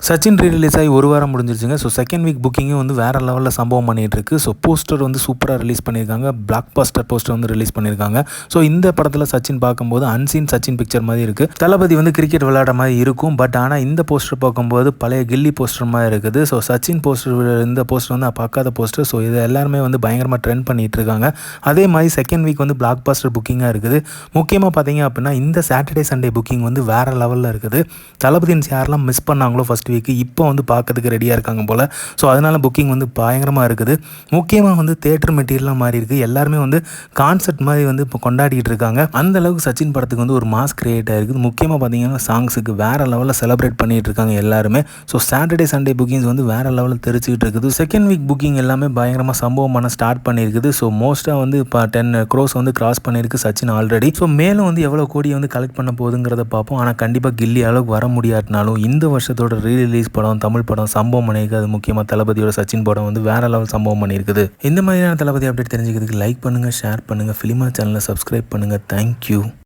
Sachin re-release ஆகி ஒரு வாரம் முடிஞ்சிருச்சுங்க. ஸோ செகண்ட் வீக் புக்கிங்கும் வந்து வேறு லெவலில் சம்பவம் பண்ணிகிட்ருக்கு. ஸோ போஸ்டர் வந்து சூப்பராக ரிலீஸ் பண்ணியிருக்காங்க. பிளாக் பஸ்டர் போஸ்டர் வந்து ரிலீஸ் பண்ணியிருக்காங்க. ஸோ இந்த படத்தில் சச்சின் பார்க்கும்போது அன்சீன் சச்சின் பிக்சர் மாதிரி இருக்குது. தளபதி வந்து கிரிக்கெட் விளையாடுற மாதிரி இருக்கும். பட் ஆனால் இந்த போஸ்டர் பார்க்கும்போது பழைய கில்லி போஸ்டர் மாதிரி இருக்குது. ஸோ சச்சின் போஸ்டர் இந்த போஸ்டர் வந்து பார்க்காத போஸ்டர். ஸோ இது எல்லாருமே வந்து பயங்கரமாக ட்ரெண்ட் பண்ணிகிட்டு இருக்காங்க. அதே மாதிரி செகண்ட் வீக் வந்து பிளாக் பஸ்டர் புக்கிங்காக இருக்குது. முக்கியமாக பார்த்தீங்க அப்படின்னா இந்த சாட்டர்டே சண்டே புக்கிங் வந்து வேறு லெவலில் இருக்குது. தளபதின்ஸ் யாரெல்லாம் மிஸ் பண்ணாங்களோ ஃபஸ்ட் வீக்கு இப்போ வந்து பார்க்கறதுக்கு ரெடியாக இருக்காங்க போல். ஸோ அதனால் புக்கிங் வந்து பயங்கரமாக இருக்குது. முக்கியமாக வந்து தேட்டர் மெட்டீரியலாக மாறி இருக்குது. எல்லாருமே வந்து கான்செப்ட் மாதிரி வந்து இப்போ கொண்டாடிட்டு இருக்காங்க. அந்த அளவுக்கு சச்சின் படத்துக்கு வந்து ஒரு மாஸ் கிரியேட் ஆகிருக்குது. முக்கியமாக பார்த்தீங்கன்னா சாங்ஸுக்கு வேறு லெவலில் செலிப்ரேட் பண்ணிகிட்டு இருக்காங்க எல்லாருமே. ஸோ சாட்டர்டே சண்டே புக்கிங்ஸ் வந்து வேறு லெவலில் தெரிச்சுக்கிட்டு இருக்குது. செகண்ட் வீக் புக்கிங் எல்லாமே பயங்கரமாக சம்பவம் பண்ண ஸ்டார்ட் பண்ணியிருக்குது. ஸோ மோஸ்ட்டாக வந்து இப்போ 10 crores வந்து கிராஸ் பண்ணியிருக்கு சச்சின் ஆல்ரெடி. ஸோ மேலும் வந்து எவ்வளோ கோடியை வந்து கலெக்ட் பண்ண போகுதுங்கிறத பார்ப்போம். ஆனால் கண்டிப்பாக கில்லி அளவுக்கு வர முடியாட்டினாலும் இந்த வருஷத்தோட ரீ-ரிலீஸ் படம் தமிழ் படம் சம்பவம் பண்ணியிருக்கு. அது முக்கியமாக தளபதியோட சச்சின் படம் வந்து வேற லெவல் சம்பவம் பண்ணியிருக்குது. இந்த மாதிரியான தளபதி அப்டேட் தெரிஞ்சுக்கிறதுக்கு லைக் பண்ணுங்கள், ஷேர் பண்ணுங்கள், ஃபிலிமா சேனலை சப்ஸ்கிரைப் பண்ணுங்கள். தேங்க்யூ.